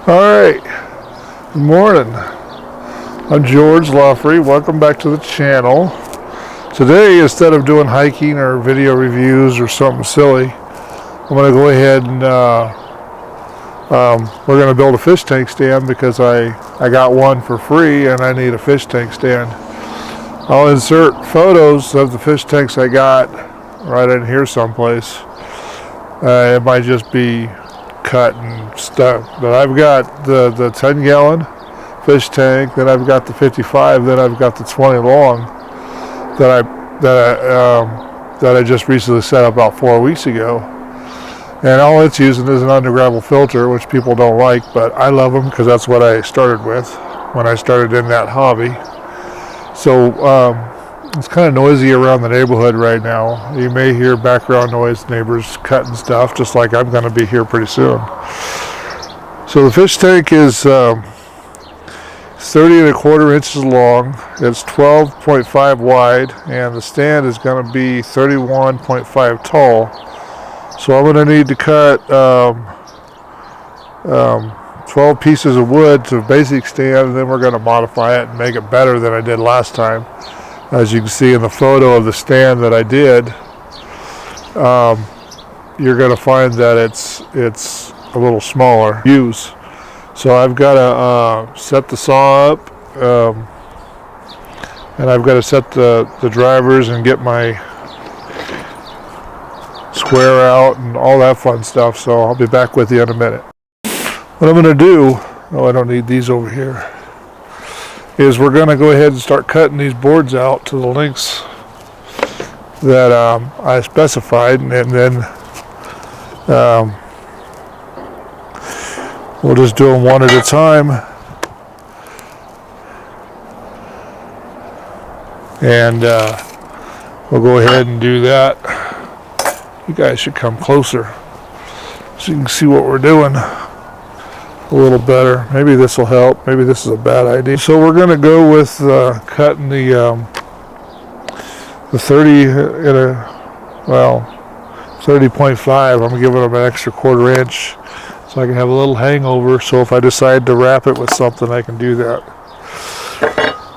Alright, good morning. I'm George Lawfrey. Welcome back to the channel. Today, instead of doing hiking or video reviews or something silly, I'm going to go ahead and we're going to build a fish tank stand because I got one for free and I need a fish tank stand. I'll insert photos of the fish tanks I got right in here someplace. It might just be cut and stuff, but I've got the 10-gallon fish tank, then I've got the 55, then I've got the 20 long that I just recently set up about 4 weeks ago, and all it's using is an undergravel filter, which people don't like, but I love them because that's what I started with when I started in that hobby. So it's kind of noisy around the neighborhood right now. You may hear background noise, neighbors cutting stuff, just like I'm going to be here pretty soon. So the fish tank is 30¼ inches long. It's 12.5 wide, and the stand is going to be 31.5 tall. So I'm going to need to cut 12 pieces of wood to a basic stand, and then we're going to modify it and make it better than I did last time. As you can see in the photo of the stand that I did, you're going to find that it's a little smaller to use. So I've got to set the saw up, and I've got to set the drivers and get my square out and all that fun stuff. So I'll be back with you in a minute. What I'm going to do, I don't need these over here, is we're going to go ahead and start cutting these boards out to the lengths that I specified, and then we'll just do them one at a time, and we'll go ahead and do that. You guys should come closer so you can see what we're doing a little better. Maybe this will help. Maybe this is a bad idea. So we're going to go with cutting the 30.5. I'm giving them an extra ¼ inch so I can have a little hangover. So if I decide to wrap it with something, I can do that.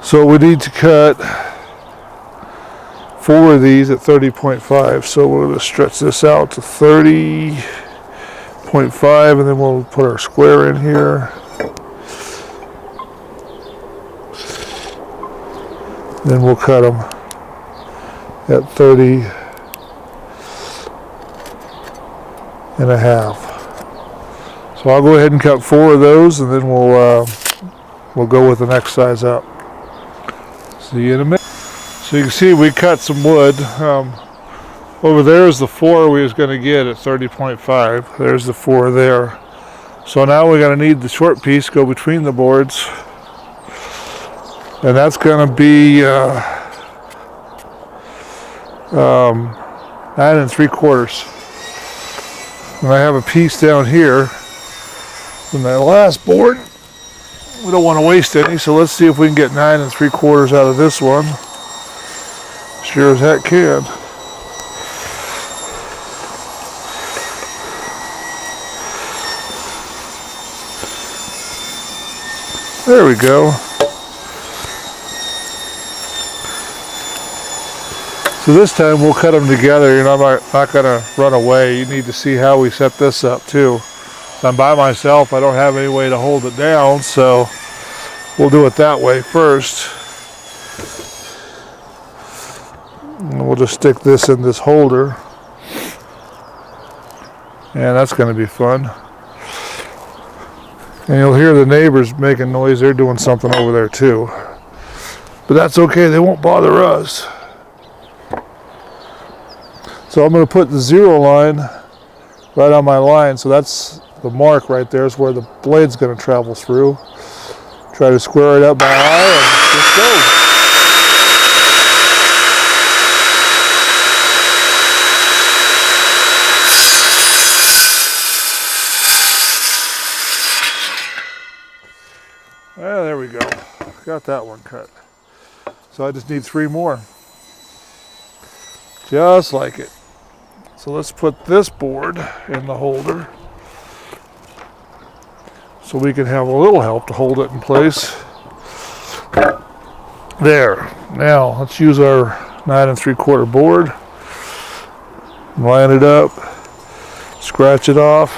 So we need to cut 4 of these at 30.5. So we're going to stretch this out to 30.5, and then we'll put our square in here. Then we'll cut them at 30.5. So I'll go ahead and cut 4 of those, and then we'll go with the next size up. See you in a minute. So you can see we cut some wood. Over there is the 4 we was going to get at 30.5. There's the 4 there. So now we're going to need the short piece go between the boards, and that's going to be 9 3/4. And I have a piece down here from that last board. We don't want to waste any, so let's see if we can get 9 3/4 out of this one. Sure as heck can. There we go. So this time we'll cut them together. You're not going to run away. You need to see how we set this up too. I'm by myself. I don't have any way to hold it down, so we'll do it that way first. And we'll just stick this in this holder. And that's going to be fun. And you'll hear the neighbors making noise. They're doing something over there too. But that's okay. They won't bother us. So I'm going to put the 0 line right on my line. So that's the mark right there is where the blade's going to travel through. Try to square it up by eye and just go. Well, there we go. Got that one cut. So I just need 3 more. Just like it. So let's put this board in the holder. so we can have a little help to hold it in place. There. Now let's use our 9 3/4 board. Line it up. Scratch it off.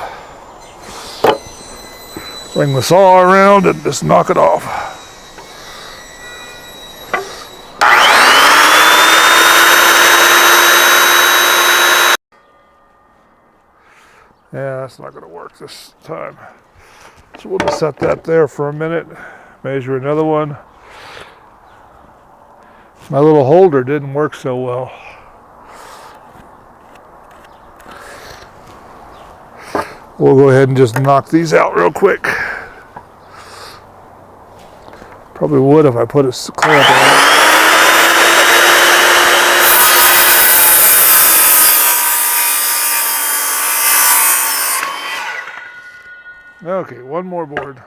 Bring the saw around and just knock it off. Yeah, that's not going to work this time. So we'll just set that there for a minute. Measure another one. My little holder didn't work so well. We'll go ahead and just knock these out real quick. Probably would if I put a clamp on it. Okay, one more board.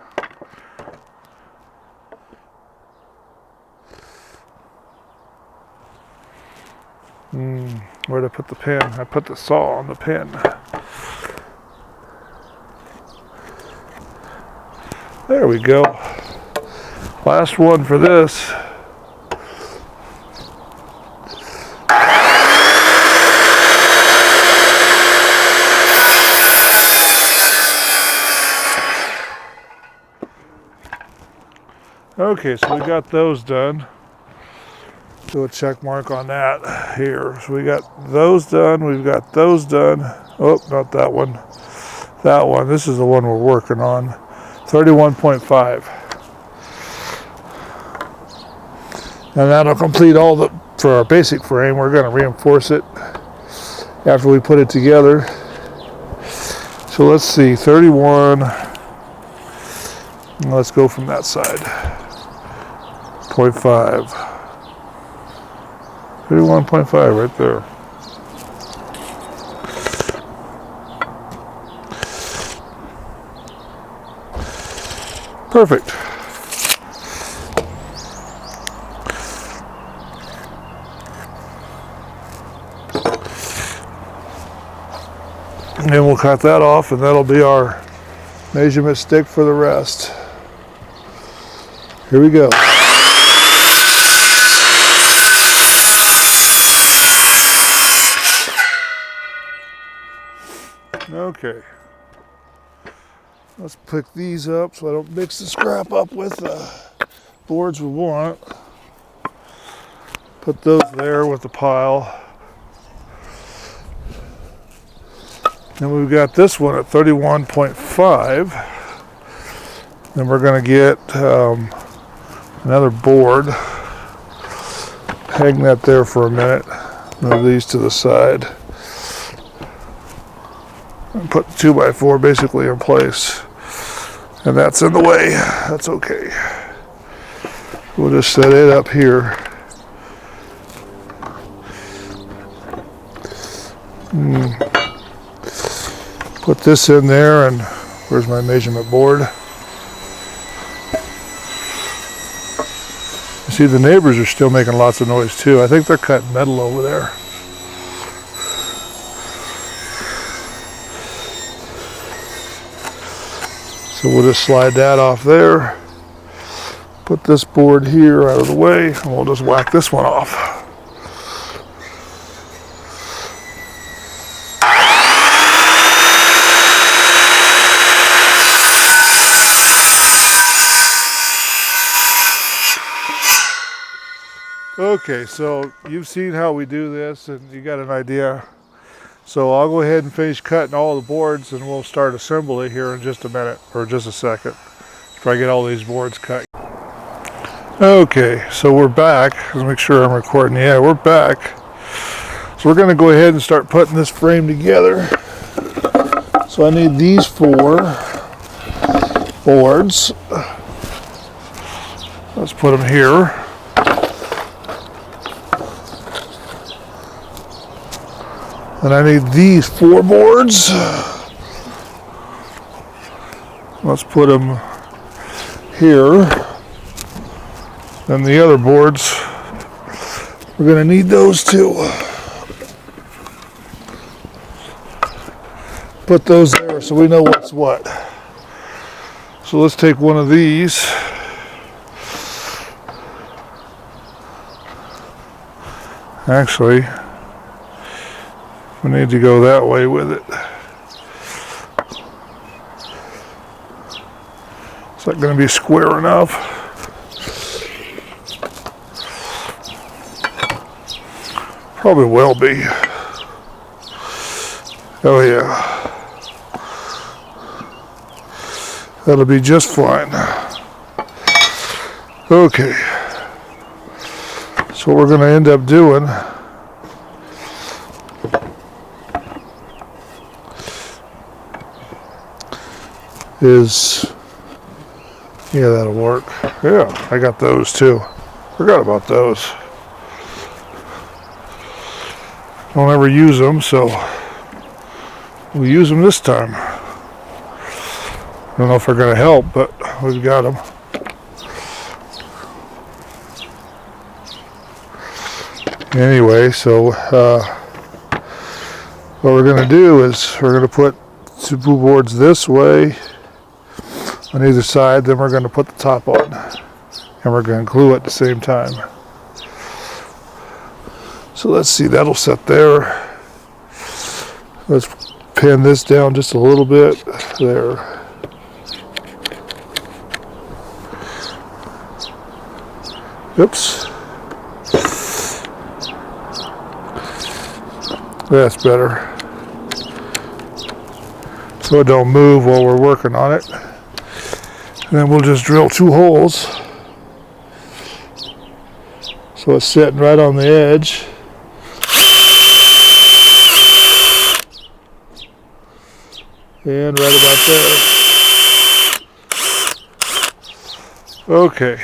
Where'd I put the pin? I put the saw on the pin. There we go. Last one for this. Okay, so we got those done. Do a check mark on that here. So we got those done. We've got those done. Oh, not that one. That one. This is the one we're working on. 31.5. And that'll complete all the, for our basic frame. We're going to reinforce it after we put it together. So let's see, 31. Let's go from that side. 0.5. 31.5 right there. Perfect. And then we'll cut that off, and that'll be our measurement stick for the rest. Here we go. Okay. Let's pick these up so I don't mix the scrap up with the boards we want. Put those there with the pile. Then we've got this one at 31.5. Then we're going to get another board. Hang that there for a minute. Move these to the side. And put 2x4 basically in place. And that's in the way. That's okay. We'll just set it up here. Put this in there, and where's my measurement board? You see, the neighbors are still making lots of noise too. I think they're cutting metal over there. So we'll just slide that off there. Put this board here out of the way, and we'll just whack this one off. Okay, so you've seen how we do this, and you got an idea. So I'll go ahead and finish cutting all the boards, and we'll start assembly here in just a minute, or just a second, after I get all these boards cut. Okay, so we're back. Let's make sure I'm recording. Yeah, we're back. So we're going to go ahead and start putting this frame together. So I need these 4 boards. Let's put them here. And I need these 4 boards. Let's put them here. And the other boards, we're going to need those too. Put those there so we know what's what. So let's take one of these. Actually, we need to go that way with it. Is that going to be square enough? Probably will be. Oh yeah. That'll be just fine. Okay. So what we're going to end up doing is, yeah, that'll work. Yeah, I got those too. Forgot about those. Don't ever use them, so we'll use them this time. I don't know if they're going to help, but we've got them. Anyway, so what we're going to do is we're going to put two boards this way on either side, then we're going to put the top on, and we're going to glue it at the same time. So let's see, that'll set there. Let's pin this down just a little bit there. Oops. That's better. So it don't move while we're working on it. And then we'll just drill 2 holes. So it's sitting right on the edge. And right about there. Okay.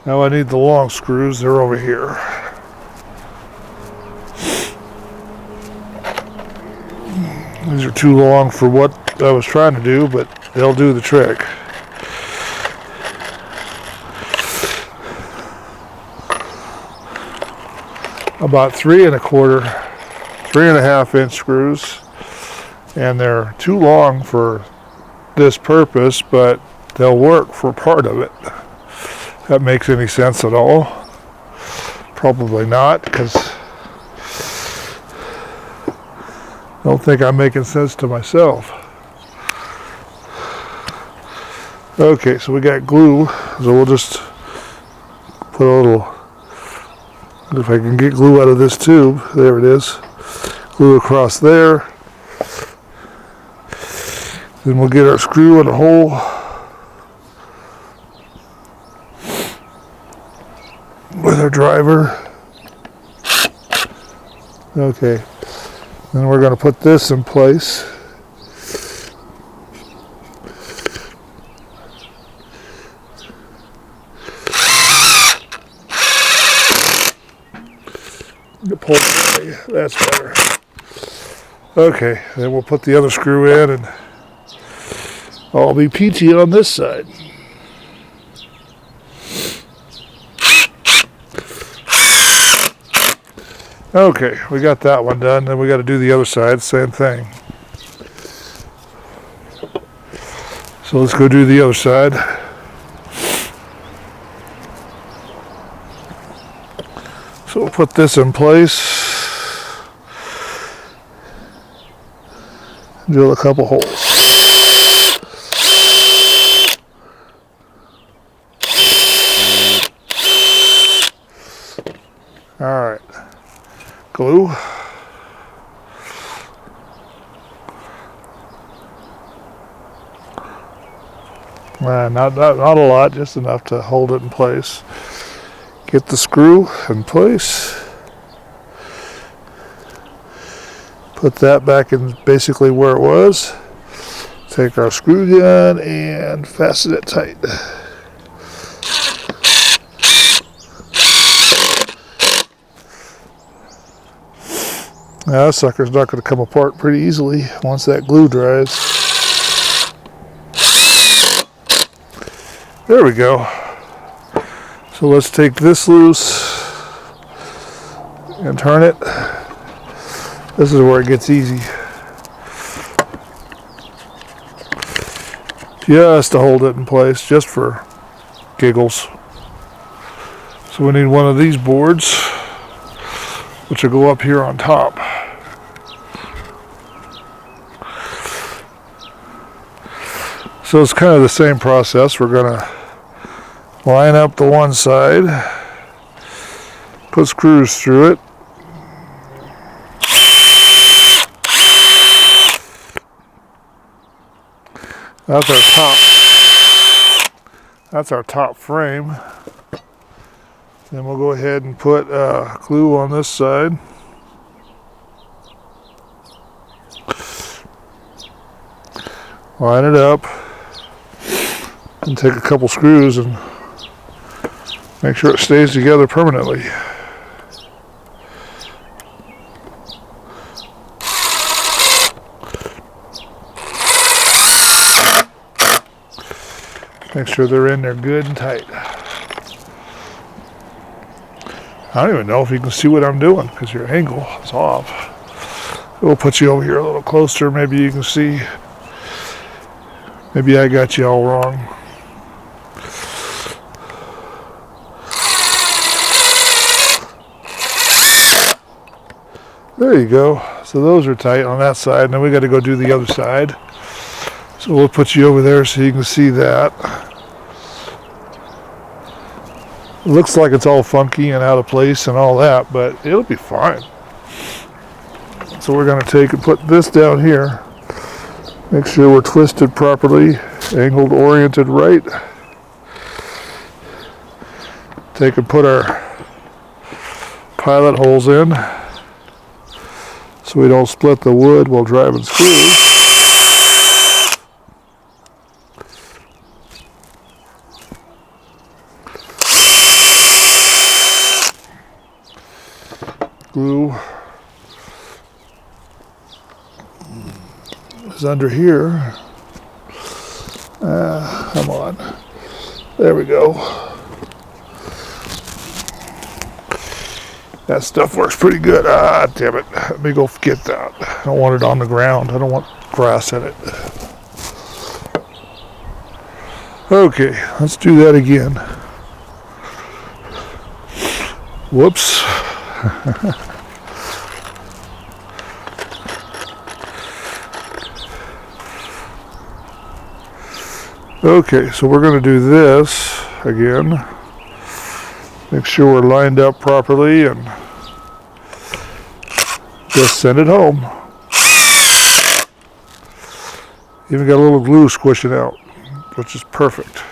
Now I need the long screws. They're over here. These are too long for what I was trying to do, but they'll do the trick. About 3 1/2 inch screws, and they're too long for this purpose, but they'll work for part of it. If that makes any sense at all? Probably not, because I don't think I'm making sense to myself. Okay, so we got glue, so we'll just put a little, if I can get glue out of this tube, there it is, glue across there. Then we'll get our screw in a hole. With our driver. Okay, then we're going to put this in place. Pull it away. That's better. Okay, then we'll put the other screw in, and I'll be peachy on this side. Okay, we got that one done. Then we got to do the other side, same thing. So let's go do the other side. So we'll put this in place. Drill a couple holes. All right. Glue. Not a lot, just enough to hold it in place. Get the screw in place. Put that back in basically where it was. Take our screw gun and fasten it tight. Now that sucker's not going to come apart pretty easily once that glue dries. There we go. So let's take this loose and turn it. This is where it gets easy. just to hold it in place, just for giggles. So we need one of these boards, which will go up here on top. So it's kind of the same process. We're going to line up the one side, put screws through it. That's our top frame. Then we'll go ahead and put glue on this side. Line it up and take a couple screws and make sure it stays together permanently. Make sure they're in there good and tight. I don't even know if you can see what I'm doing because your angle is off. We'll put you over here a little closer. Maybe you can see. Maybe I got you all wrong. There you go. So those are tight on that side. And then we got to go do the other side. So we'll put you over there so you can see that. It looks like it's all funky and out of place and all that, but it'll be fine. So we're going to take and put this down here. Make sure we're twisted properly, angled, oriented right. Take and put our pilot holes in so we don't split the wood while driving screws. Glue is under here. Come on. There we go. That stuff works pretty good. Ah, damn it. Let me go get that. I don't want it on the ground. I don't want grass in it. Okay, let's do that again. Whoops. Okay, so we're going to do this again. Make sure we're lined up properly and just send it home. Even got a little glue squishing out, which is perfect.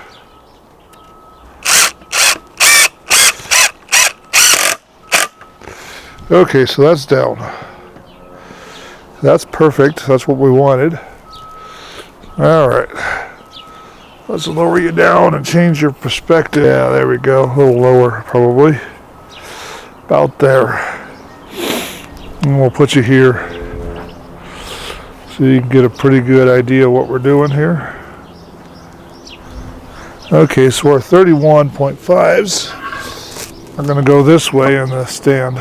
Okay, so that's down. That's perfect. That's what we wanted. All right. Let's lower you down and change your perspective. Yeah, there we go. A little lower, probably. About there. And we'll put you here so you can get a pretty good idea of what we're doing here. Okay, so our 31.5s are going to go this way in the stand.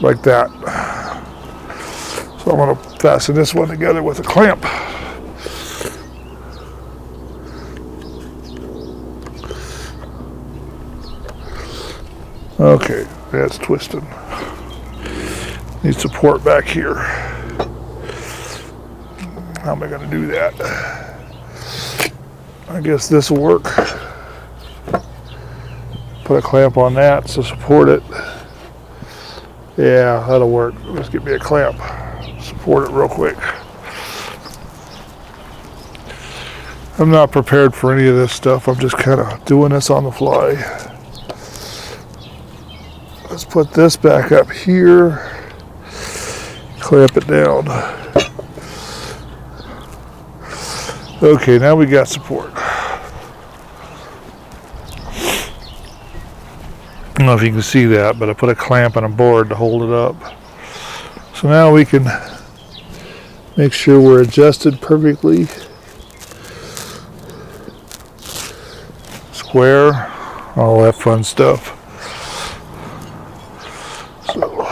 Like that. So I'm going to fasten this one together with a clamp. Okay, that's twisting. Need support back here. How am I going to do that? I guess this will work. Put a clamp on that to support it. Yeah, that'll work. Let's get me a clamp. Support it real quick. I'm not prepared for any of this stuff. I'm just kind of doing this on the fly. Let's put this back up here. Clamp it down. Okay, now we got support. I don't know if you can see that, but I put a clamp on a board to hold it up. So now we can make sure we're adjusted perfectly. Square, all that fun stuff. So,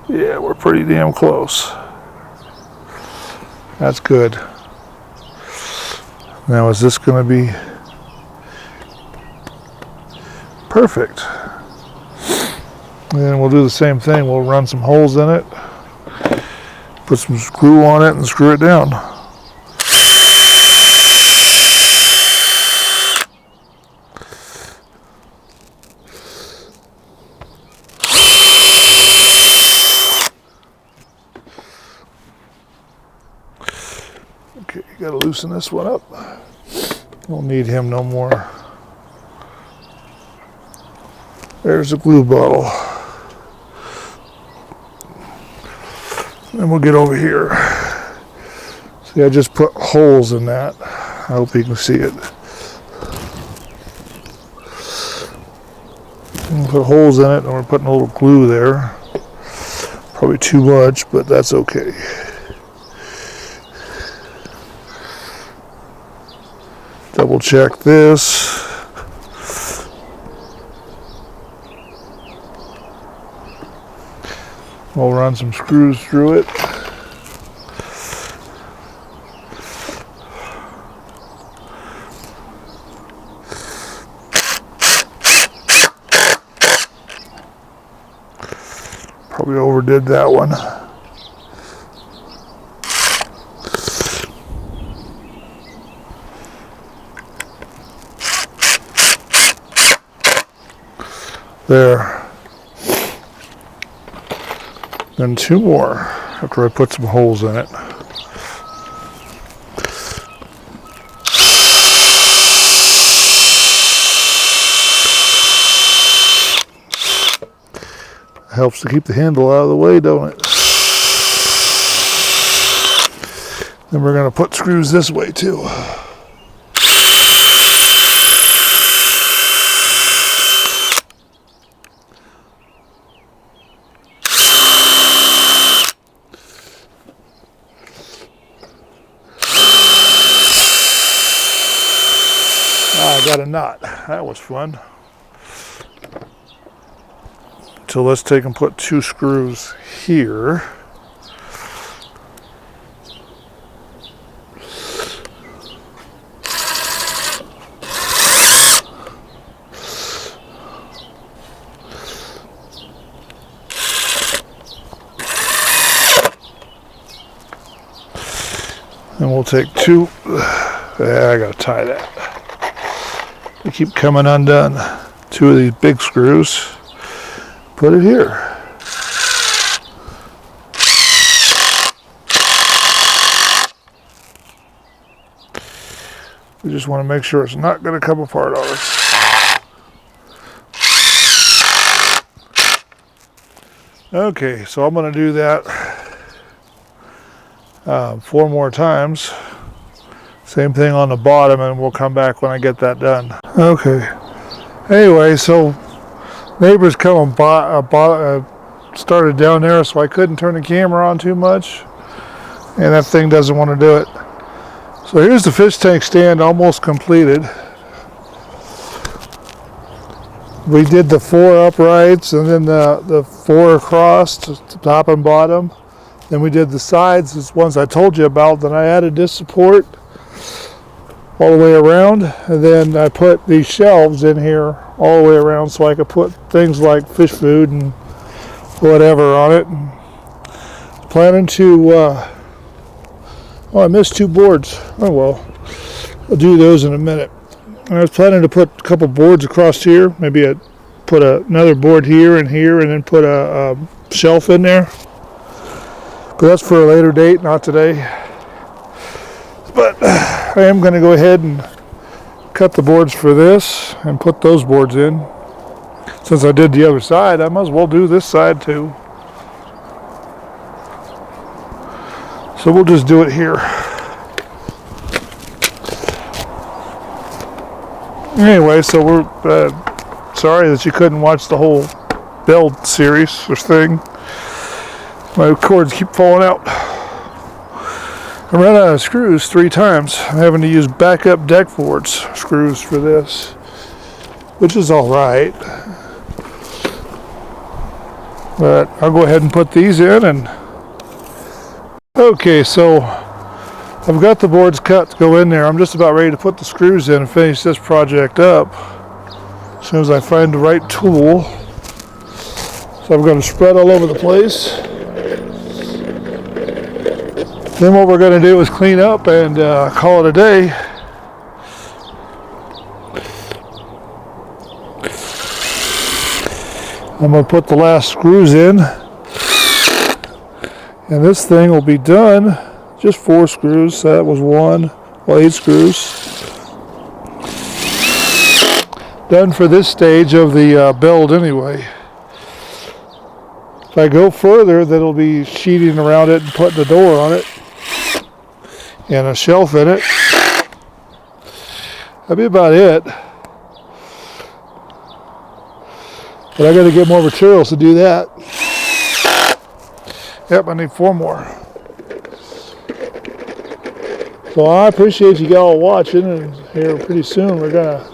yeah, we're pretty damn close. That's good. Now is this going to be perfect? And then we'll do the same thing. We'll run some holes in it, put some screw on it, and screw it down. Okay, you gotta loosen this one up. Don't need him no more. There's a glue bottle. And we'll get over here. See, I just put holes in that. I hope you can see it. We'll put holes in it, and we're putting a little glue there. Probably too much, but that's okay. Double check this. We'll run some screws through it. Probably overdid that one. There. Then two more after I put some holes in it. Helps to keep the handle out of the way, don't it? Then we're going to put screws this way too. I got a knot. That was fun. So let's take and put two screws here. And we'll take two. I gotta tie that. They keep coming undone. Two of these big screws. Put it here. We just want to make sure it's not going to come apart on us. Okay, so I'm going to do that 4 more times. Same thing on the bottom, and we'll come back when I get that done. Okay. Anyway, so neighbors come and started down there, so I couldn't turn the camera on too much, and that thing doesn't want to do it. So here's the fish tank stand almost completed. We did the 4 uprights and then the 4 across to top and bottom. Then we did the sides, the ones I told you about. Then I added this support all the way around, and then I put these shelves in here all the way around so I could put things like fish food and whatever on it. Planning to oh, I missed 2 boards. Oh well, I'll do those in a minute. I was planning to put a couple boards across here, maybe put another board here, and then put a shelf in there, but that's for a later date, not today. But I am going to go ahead and cut the boards for this and put those boards in. Since I did the other side, I might as well do this side too. So we'll just do it here. Anyway, so we're sorry that you couldn't watch the whole build series or thing. My cords keep falling out. I ran out of screws 3 times. I'm having to use backup deck boards screws for this, which is all right. But I'll go ahead and put these in. And okay, so I've got the boards cut to go in there. I'm just about ready to put the screws in and finish this project up as soon as I find the right tool. So I'm going to spread all over the place. Then what we're going to do is clean up and call it a day. I'm going to put the last screws in. And this thing will be done. Just 4 screws. That was 8 screws. Done for this stage of the build anyway. If I go further, then it'll be sheeting around it and putting a door on it and a shelf in it. That'll be about it. But I got to get more materials to do that. Yep, I need 4 more. So I appreciate you all watching, and here pretty soon we're gonna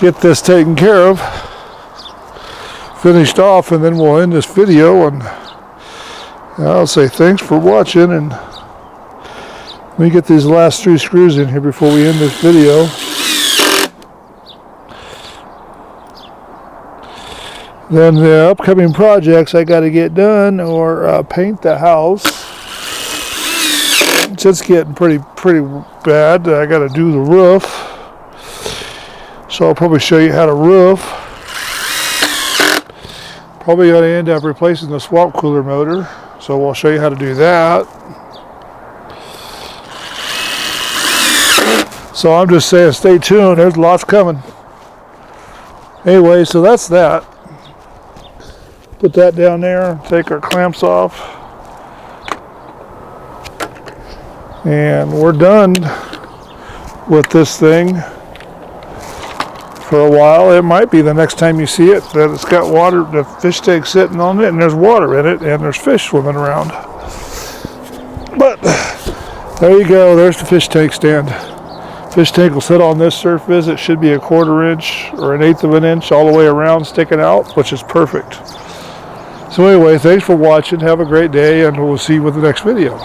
get this taken care of, finished off, and then we'll end this video. And I'll say thanks for watching, and let me get these last 3 screws in here before we end this video. Then the upcoming projects I got to get done or paint the house. It's getting pretty bad. I got to do the roof. So I'll probably show you how to roof. Probably going to end up replacing the swamp cooler motor. So we'll show you how to do that. So I'm just saying stay tuned. There's lots coming. Anyway, so that's that. Put that down there, take our clamps off, and we're done with this thing for a while. It might be the next time you see it that it's got water, the fish tank sitting on it, and there's water in it, and there's fish swimming around. But there you go, there's the fish tank stand. Fish tank will sit on this surface. It should be a 1/4 inch or 1/8 of an inch all the way around sticking out, which is perfect. So anyway, thanks for watching. Have a great day, and we'll see you with the next video.